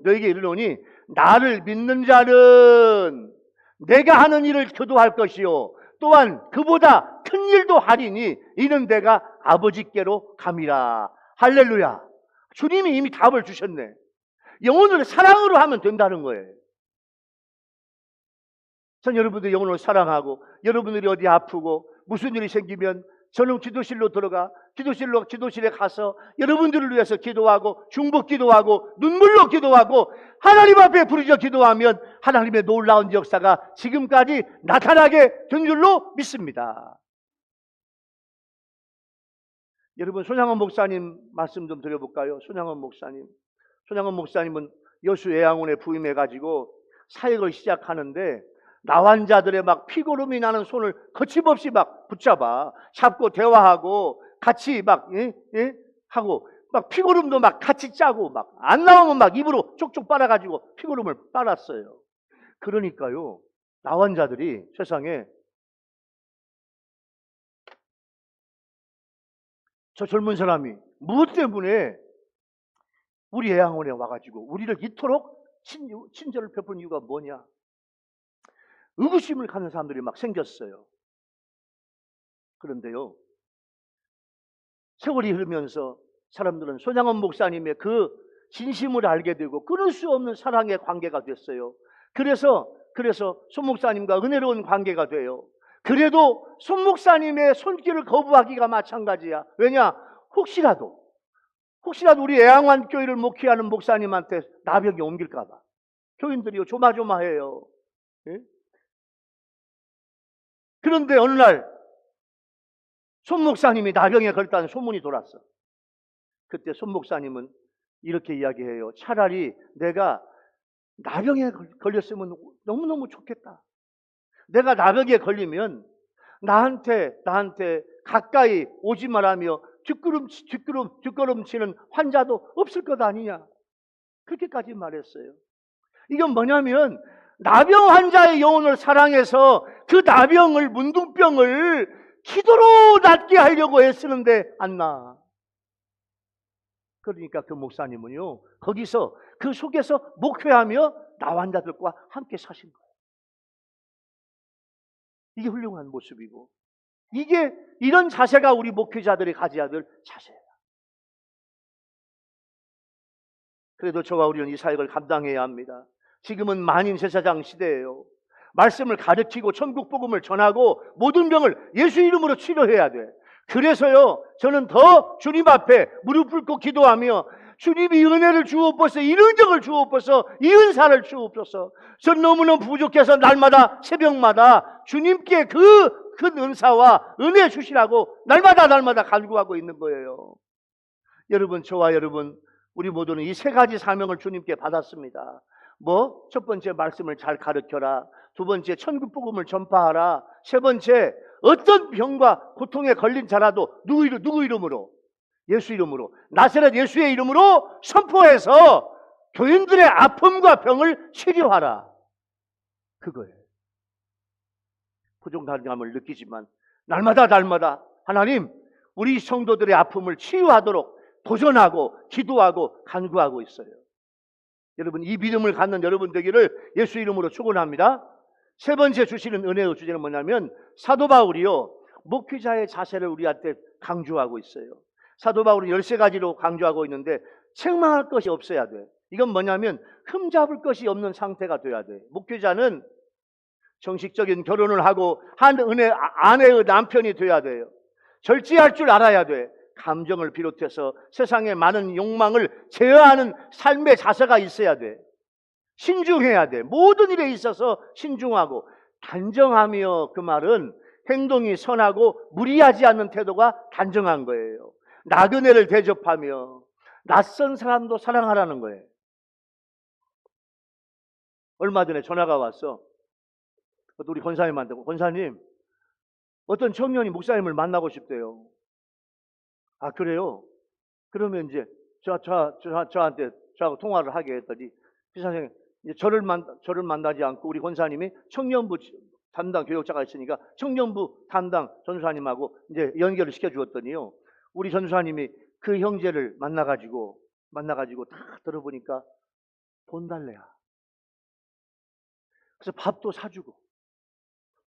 너에게 이르노니 나를 믿는 자는 내가 하는 일을 교도할 것이요 또한 그보다 큰 일도 하리니 이는 내가 아버지께로 감이라. 할렐루야. 주님이 이미 답을 주셨네. 영혼을 사랑으로 하면 된다는 거예요. 전 여러분들 영혼을 사랑하고, 여러분들이 어디 아프고 무슨 일이 생기면 저는 기도실에 가서 여러분들을 위해서 기도하고 중보 기도하고 눈물로 기도하고 하나님 앞에 부르짖어 기도하면 하나님의 놀라운 역사가 지금까지 나타나게 된 줄로 믿습니다. 여러분, 손양원 목사님 말씀 좀 드려볼까요? 손양원 목사님은 여수 애양원에 부임해가지고 사역을 시작하는데 나환자들의 막 피고름이 나는 손을 거침없이 막 잡고 대화하고 같이 막 하고 막 피고름도 막 같이 짜고 막 안 나오면 막 입으로 쪽쪽 빨아가지고 피고름을 빨았어요. 그러니까요, 나환자들이 세상에 저 젊은 사람이 무엇 때문에 우리 애양원에 와가지고 우리를 이토록 친절을 베푼 이유가 뭐냐? 의구심을 갖는 사람들이 막 생겼어요. 그런데요, 세월이 흐르면서 사람들은 손양원 목사님의 그 진심을 알게 되고 끊을 수 없는 사랑의 관계가 됐어요. 그래서 손 목사님과 은혜로운 관계가 돼요. 그래도 손 목사님의 손길을 거부하기가 마찬가지야. 왜냐? 혹시라도 우리 애양원 교회를 목회하는 목사님한테 나병이 옮길까 봐. 교인들이요, 조마조마해요. 예? 그런데 어느 날 손 목사님이 나병에 걸렸다는 소문이 돌았어. 그때 손 목사님은 이렇게 이야기해요. 차라리 내가 나병에 걸렸으면 너무너무 좋겠다. 내가 나병에 걸리면 나한테 가까이 오지 말라며 뒷걸음치는 환자도 없을 것 아니냐. 그렇게까지 말했어요. 이건 뭐냐면 나병 환자의 영혼을 사랑해서 그 나병을, 문둥병을 기도로 낫게 하려고 애쓰는데 안 나. 그러니까 그 목사님은요, 거기서 그 속에서 목회하며 나환자들과 함께 사신 거예요. 이게 훌륭한 모습이고, 이런 자세가 우리 목회자들이 가져야 될 자세예요. 그래도 저와 우리는 이 사역을 감당해야 합니다. 지금은 만인 제사장 시대예요. 말씀을 가르치고 천국 복음을 전하고 모든 병을 예수 이름으로 치료해야 돼. 그래서요, 저는 더 주님 앞에 무릎 꿇고 기도하며, 주님이 은혜를 주옵소서, 이은정을 주옵소서, 이 은사를 주옵소서. 전 너무너무 부족해서 날마다 새벽마다 주님께 그 큰 은사와 은혜 주시라고 날마다 간구하고 있는 거예요. 여러분, 저와 여러분, 우리 모두는 이 세 가지 사명을 주님께 받았습니다. 첫 번째, 말씀을 잘 가르쳐라. 두 번째, 천국 복음을 전파하라. 세 번째, 어떤 병과 고통에 걸린 자라도 누구 이름으로? 예수 이름으로, 나사렛 예수의 이름으로 선포해서 교인들의 아픔과 병을 치료하라. 그거예요. 부족함을 느끼지만 날마다 하나님, 우리 성도들의 아픔을 치유하도록 도전하고 기도하고 간구하고 있어요. 여러분, 이 믿음을 갖는 여러분 되기를 예수 이름으로 축원합니다. 세 번째 주시는 은혜의 주제는 뭐냐면, 사도 바울이요, 목회자의 자세를 우리한테 강조하고 있어요. 사도 바울은 13가지로 강조하고 있는데, 책망할 것이 없어야 돼. 이건 뭐냐면 흠잡을 것이 없는 상태가 돼야 돼. 목회자는 정식적인 결혼을 하고 한 아내의 남편이 돼야 돼요. 절제할 줄 알아야 돼. 감정을 비롯해서 세상의 많은 욕망을 제어하는 삶의 자세가 있어야 돼. 신중해야 돼. 모든 일에 있어서 신중하고 단정하며, 그 말은 행동이 선하고 무리하지 않는 태도가 단정한 거예요. 나그네를 대접하며 낯선 사람도 사랑하라는 거예요. 얼마 전에 전화가 왔어. 우리 권사님한테, 권사님, 어떤 청년이 목사님을 만나고 싶대요. 아, 그래요? 그러면 이제 저한테 저하고 통화를 하게 했더니, 그 선생님, 저를 만나지 않고 우리 권사님이 청년부 담당 교역자가 있으니까 청년부 담당 전수사님하고 이제 연결을 시켜주었더니요, 우리 전수사님이 그 형제를 만나가지고 다 들어보니까 돈 달래야. 그래서 밥도 사주고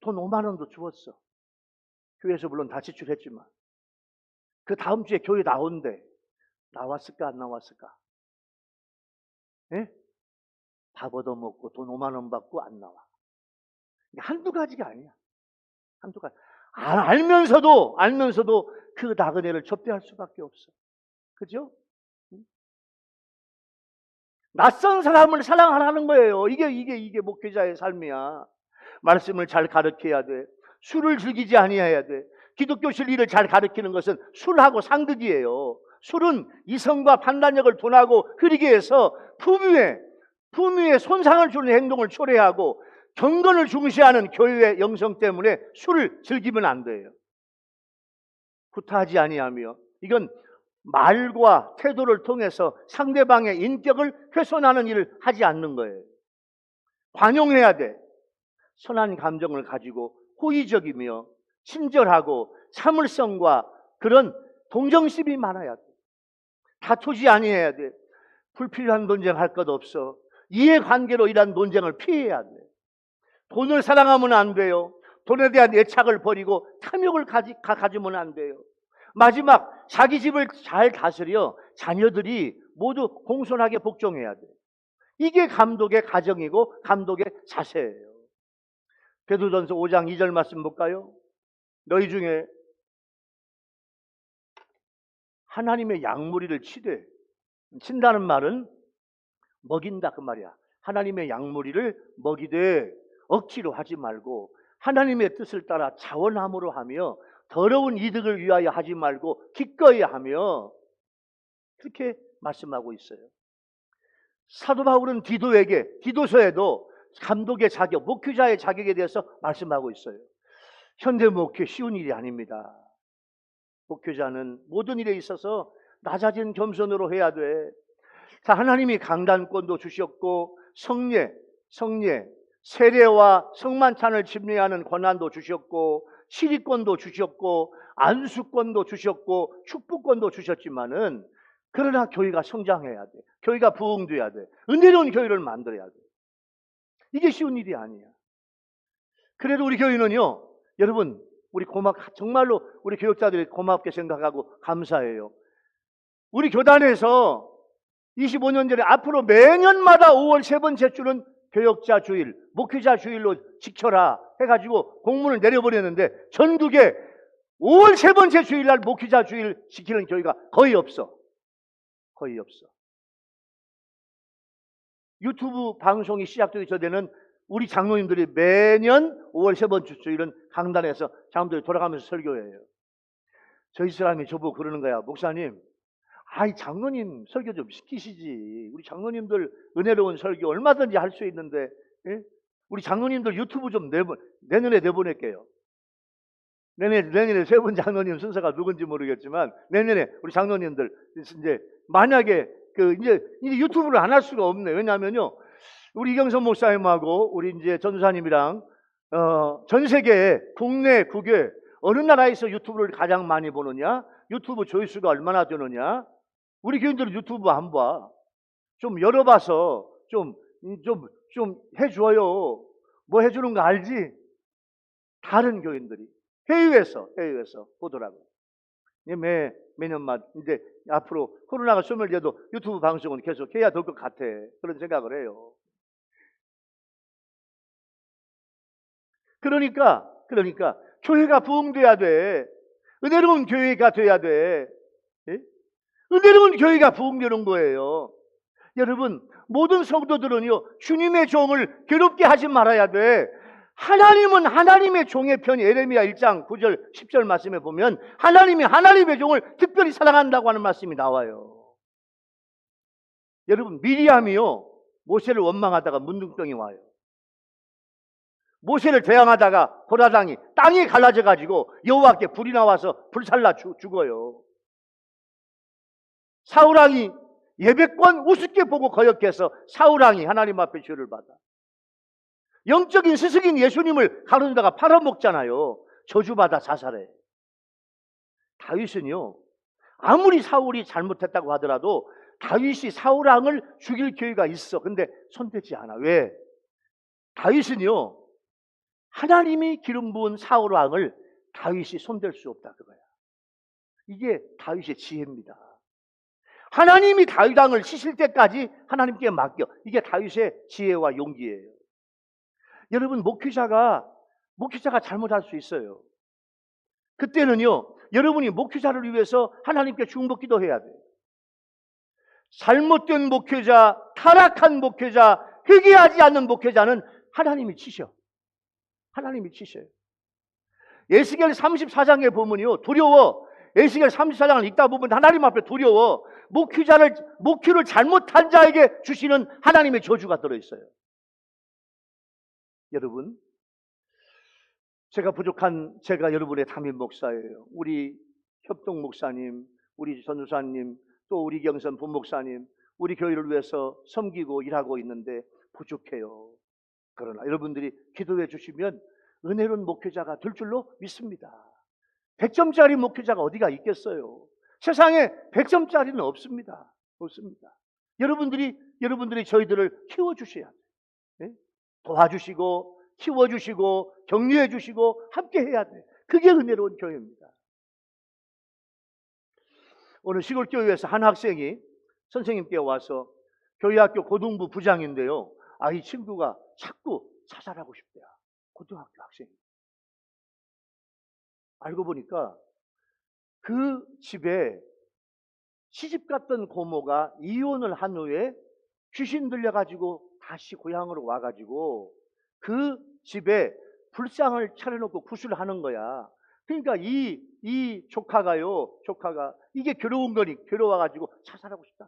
돈 5만 원도 주었어. 교회에서 물론 다 지출했지만. 그 다음 주에 교회 나온대. 나왔을까 안 나왔을까? 예? 밥 얻어먹고 돈 5만 원 받고 안 나와. 한두 가지가 아니야. 한두 가지. 알면서도 그 나그네를 접대할 수밖에 없어. 그죠? 낯선 사람을 사랑하라는 거예요. 이게 목회자의 삶이야. 말씀을 잘 가르쳐야 돼. 술을 즐기지 아니해야 돼. 기독교 진리를 잘 가르치는 것은 술하고 상극이에요. 술은 이성과 판단력을 둔하고 흐리게 해서 품위에 손상을 주는 행동을 초래하고, 경건을 중시하는 교회의 영성 때문에 술을 즐기면 안 돼요. 구타하지 아니하며, 이건 말과 태도를 통해서 상대방의 인격을 훼손하는 일을 하지 않는 거예요. 관용해야 돼. 선한 감정을 가지고 호의적이며 친절하고 참을성과 그런 동정심이 많아야 돼. 다투지 아니해야 돼. 불필요한 논쟁할 것 없어. 이해관계로 이런 논쟁을 피해야 돼. 돈을 사랑하면 안 돼요. 돈에 대한 애착을 버리고 탐욕을 가지면 안 돼요. 마지막, 자기 집을 잘 다스려 자녀들이 모두 공손하게 복종해야 돼. 이게 감독의 가정이고 감독의 자세예요. 베드로전서 5장 2절 말씀 볼까요? 너희 중에 하나님의 양무리를 친다는 말은 먹인다 그 말이야. 하나님의 양무리를 먹이되 억지로 하지 말고 하나님의 뜻을 따라 자원함으로 하며 더러운 이득을 위하여 하지 말고 기꺼이 하며, 그렇게 말씀하고 있어요. 사도 바울은 디도서에도 감독의 자격, 목회자의 자격에 대해서 말씀하고 있어요. 현대 목회 쉬운 일이 아닙니다. 목회자는 모든 일에 있어서 낮아진 겸손으로 해야 돼. 자, 하나님이 강단권도 주셨고 성례, 세례와 성만찬을 집례하는 권한도 주셨고 시리권도 주셨고 안수권도 주셨고 축복권도 주셨지만은 그러나 교회가 성장해야 돼. 교회가 부흥돼야 돼. 은혜로운 교회를 만들어야 돼. 이게 쉬운 일이 아니야. 그래도 우리 교회는요, 여러분, 우리 정말로 우리 교육자들이 고맙게 생각하고 감사해요. 우리 교단에서 25년 전에 앞으로 매년마다 5월 세 번째 주는 교역자 주일, 목회자 주일로 지켜라 해가지고 공문을 내려버렸는데 전국에 5월 세 번째 주일날 목회자 주일 지키는 교회가 거의 없어. 거의 없어. 유튜브 방송이 시작되기 전에는 우리 장로님들이 매년 5월 세 번째 주일은 강단에서 장로들이 돌아가면서 설교해요. 저희 사람이 저보고 그러는 거야. 목사님, 아이 장로님 설교 좀 시키시지. 우리 장로님들 은혜로운 설교 얼마든지 할 수 있는데, 예? 우리 장로님들 유튜브 좀 내년에 내보낼게요. 내년에 세 분 장로님 순서가 누군지 모르겠지만 내년에 우리 장로님들 이제 만약에 이제 유튜브를 안 할 수가 없네. 왜냐하면요, 우리 이경선 목사님하고 우리 이제 전도사님이랑 전 세계 국내 국외 어느 나라에서 유튜브를 가장 많이 보느냐, 유튜브 조회수가 얼마나 되느냐. 우리 교인들은 유튜브 안 봐. 좀 열어봐서 좀 해줘요. 뭐 해주는 거 알지? 다른 교인들이 해외에서 보더라고. 매년마다 이제 앞으로 코로나가 소멸돼도 유튜브 방송은 계속 해야 될 것 같아. 그런 생각을 해요. 그러니까 교회가 부흥돼야 돼. 은혜로운 교회가 돼야 돼. 예? 은혜로운 교회가 부흥되는 거예요. 여러분, 모든 성도들은요, 주님의 종을 괴롭게 하지 말아야 돼. 하나님은 하나님의 종의 편, 예레미야 1장 9절 10절 말씀에 보면 하나님이 하나님의 종을 특별히 사랑한다고 하는 말씀이 나와요. 여러분, 미리암이요, 모세를 원망하다가 문둥병이 와요. 모세를 대항하다가 고라당이 땅이 갈라져 가지고 여호와께 불이 나와서 불살라 죽어요. 사울왕이 예배권 우습게 보고 거역해서 사울왕이 하나님 앞에 죄를 받아. 영적인 스승인 예수님을 가르다가 팔아먹잖아요. 저주받아 자살해. 다윗은요, 아무리 사울이 잘못했다고 하더라도 다윗이 사울왕을 죽일 기회가 있어. 근데 손대지 않아. 왜? 다윗은요, 하나님이 기름 부은 사울왕을 다윗이 손댈 수 없다 그거야. 이게 다윗의 지혜입니다. 하나님이 다윗 왕을 치실 때까지 하나님께 맡겨. 이게 다윗의 지혜와 용기예요. 여러분, 목회자가 잘못할 수 있어요. 그때는요, 여러분이 목회자를 위해서 하나님께 중보기도 해야 돼요. 잘못된 목회자, 타락한 목회자, 회개하지 않는 목회자는 하나님이 치셔. 하나님이 치셔요. 에스겔 34장에 보면요, 두려워. 에스겔 34장을 읽다 보면 하나님 앞에 두려워. 목회를 잘못한 자에게 주시는 하나님의 저주가 들어있어요. 여러분, 제가 여러분의 담임 목사예요. 우리 협동 목사님, 우리 전도사님, 또 우리 경선 본목사님, 우리 교회를 위해서 섬기고 일하고 있는데 부족해요. 그러나 여러분들이 기도해 주시면 은혜로운 목회자가 될 줄로 믿습니다. 100점짜리 목회자가 어디가 있겠어요? 세상에 100점짜리는 없습니다. 없습니다. 여러분들이 저희들을 키워주셔야 돼요. 네? 도와주시고 키워주시고 격려해주시고 함께 해야 돼요. 그게 은혜로운 교회입니다. 오늘 시골교회에서 한 학생이 선생님께 와서 교회학교 고등부 부장인데요, 이 친구가 자꾸 자살하고 싶대요. 고등학교 학생이. 알고 보니까 그 집에 시집갔던 고모가 이혼을 한 후에 귀신 들려가지고 다시 고향으로 와가지고 그 집에 불상을 차려놓고 구슬을 하는 거야. 그러니까 이 조카가 이게 괴로워가지고 자살하고 싶다.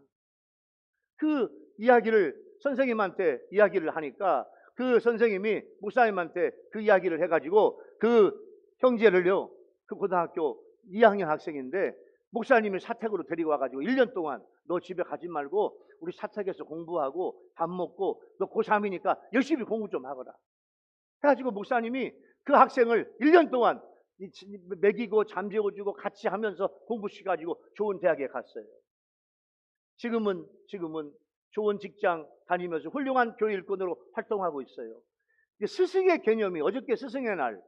그 이야기를 선생님한테 이야기를 하니까 그 선생님이 목사님한테 그 이야기를 해가지고 그 형제를요, 그 고등학교 2학년 학생인데 목사님이 사택으로 데리고 와가지고 1년 동안 너 집에 가지 말고 우리 사택에서 공부하고 밥 먹고 너 고3이니까 열심히 공부 좀 하거라 해가지고 목사님이 그 학생을 1년 동안 먹이고 잠재워주고 같이 하면서 공부시켜가지고 좋은 대학에 갔어요. 지금은 좋은 직장 다니면서 훌륭한 교회 일꾼으로 활동하고 있어요. 스승의 개념이 어저께 스승의 날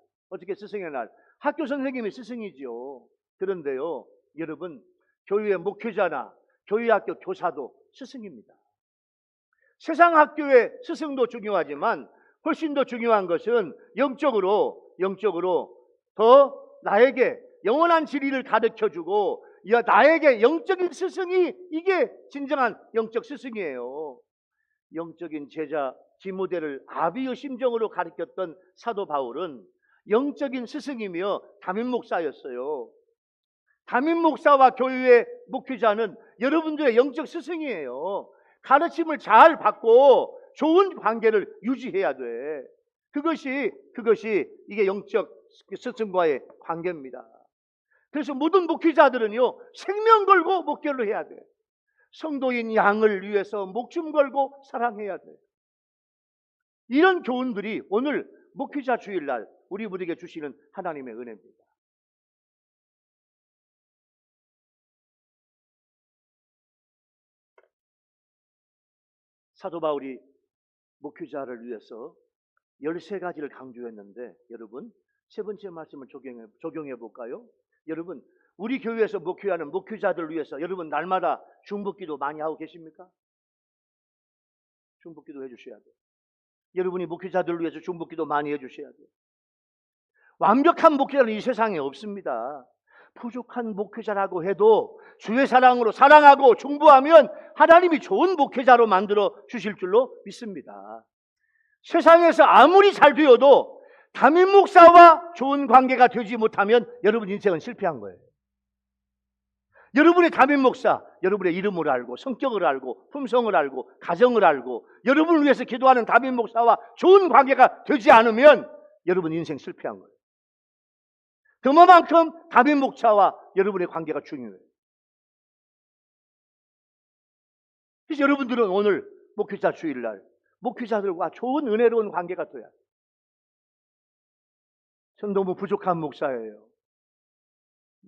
학교 선생님이 스승이지요. 그런데요, 여러분, 교회 목회자나 교회 학교 교사도 스승입니다. 세상 학교의 스승도 중요하지만 훨씬 더 중요한 것은 영적으로 더 나에게 영원한 진리를 가르쳐주고 나에게 영적인 스승이, 이게 진정한 영적 스승이에요. 영적인 제자 디모데를 아비의 심정으로 가르쳤던 사도 바울은 영적인 스승이며 담임 목사였어요. 담임 목사와 교회의 목회자는 여러분들의 영적 스승이에요. 가르침을 잘 받고 좋은 관계를 유지해야 돼. 그것이 이게 영적 스승과의 관계입니다. 그래서 모든 목회자들은요, 생명 걸고 목회를 해야 돼. 성도인 양을 위해서 목숨 걸고 사랑해야 돼. 이런 교훈들이 오늘 목회자 주일날 우리에게 주시는 하나님의 은혜입니다. 사도 바울이 목회자를 위해서 13가지를 강조했는데, 여러분, 세 번째 말씀을 적용해 볼까요? 여러분, 우리 교회에서 목회하는 목회자들 위해서 여러분 날마다 중보기도 많이 하고 계십니까? 중보기도 해주셔야 돼요. 여러분이 목회자들 위해서 중보기도 많이 해주셔야 돼요. 완벽한 목회자는 이 세상에 없습니다. 부족한 목회자라고 해도 주의 사랑으로 사랑하고 중보하면 하나님이 좋은 목회자로 만들어 주실 줄로 믿습니다. 세상에서 아무리 잘 되어도 담임 목사와 좋은 관계가 되지 못하면 여러분 인생은 실패한 거예요. 여러분의 담임 목사, 여러분의 이름을 알고 성격을 알고 품성을 알고 가정을 알고 여러분을 위해서 기도하는 담임 목사와 좋은 관계가 되지 않으면 여러분 인생 실패한 거예요. 그만큼 담임 목사와 여러분의 관계가 중요해요. 그래서 여러분들은 오늘 목회자 주일날 목회자들과 좋은 은혜로운 관계가 돼야 돼요. 전 너무 부족한 목사예요.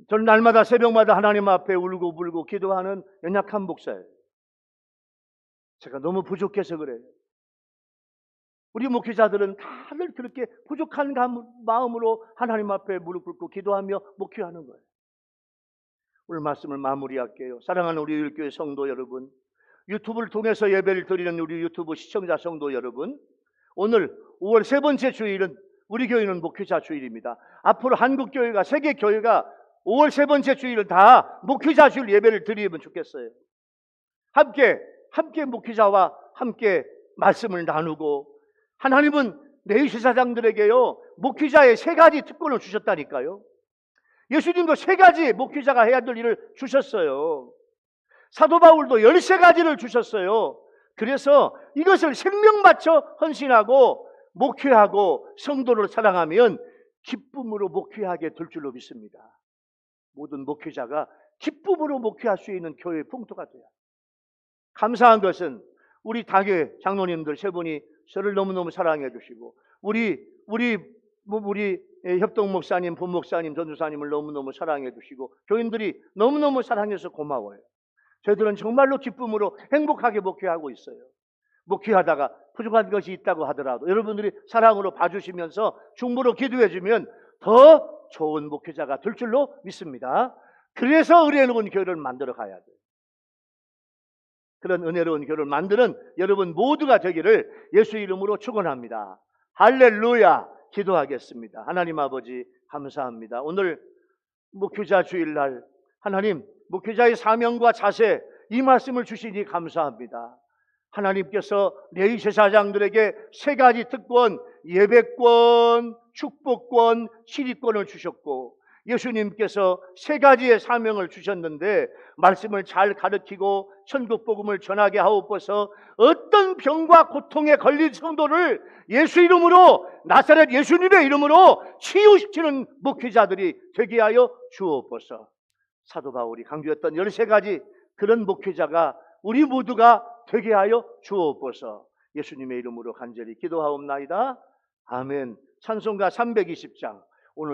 저는 날마다 새벽마다 하나님 앞에 울고 불고 기도하는 연약한 목사예요. 제가 너무 부족해서 그래요. 우리 목회자들은 다들 그렇게 부족한 마음으로 하나님 앞에 무릎 꿇고 기도하며 목회하는 거예요. 오늘 말씀을 마무리할게요. 사랑하는 우리 일교회 성도 여러분, 유튜브를 통해서 예배를 드리는 우리 유튜브 시청자 성도 여러분, 오늘 5월 세 번째 주일은 우리 교회는 목회자 주일입니다. 앞으로 한국교회가, 세계교회가 5월 세 번째 주일은 다 목회자 주일 예배를 드리면 좋겠어요. 함께 목회자와 함께 말씀을 나누고, 하나님은 내유제사장들에게요 목회자의 3가지 특권을 주셨다니까요. 예수님도 3가지 목회자가 해야 될 일을 주셨어요. 사도 바울도 13가지를 주셨어요. 그래서 이것을 생명 바쳐 헌신하고 목회하고 성도를 사랑하면 기쁨으로 목회하게 될 줄로 믿습니다. 모든 목회자가 기쁨으로 목회할 수 있는 교회의 풍토가 돼요. 감사한 것은 우리 다교 장로님들 3분이 저를 너무너무 사랑해 주시고, 우리 협동 목사님, 본목사님, 전도사님을 너무너무 사랑해 주시고, 교인들이 너무너무 사랑해서 고마워요. 저희들은 정말로 기쁨으로 행복하게 목회하고 있어요. 목회하다가 부족한 것이 있다고 하더라도 여러분들이 사랑으로 봐주시면서 중보로 기도해주면 더 좋은 목회자가 될 줄로 믿습니다. 그래서 은혜로운 교회를 만들어 가야 돼요. 그런 은혜로운 교회를 만드는 여러분 모두가 되기를 예수 이름으로 축원합니다. 할렐루야. 기도하겠습니다. 하나님 아버지 감사합니다. 오늘 목회자 주일날 하나님 목회자의 사명과 자세, 이 말씀을 주시니 감사합니다. 하나님께서 내유제사장들에게 3가지 특권, 예배권, 축복권, 시리권을 주셨고, 예수님께서 3가지의 사명을 주셨는데 말씀을 잘 가르치고 천국 복음을 전하게 하옵소서. 어떤 병과 고통에 걸린 성도를 예수 이름으로, 나사렛 예수님의 이름으로 치유시키는 목회자들이 되게 하여 주옵소서. 사도 바울이 강조했던 13가지 그런 목회자가 우리 모두가 되게 하여 주옵소서. 예수님의 이름으로 간절히 기도하옵나이다. 아멘. 찬송가 320장 오늘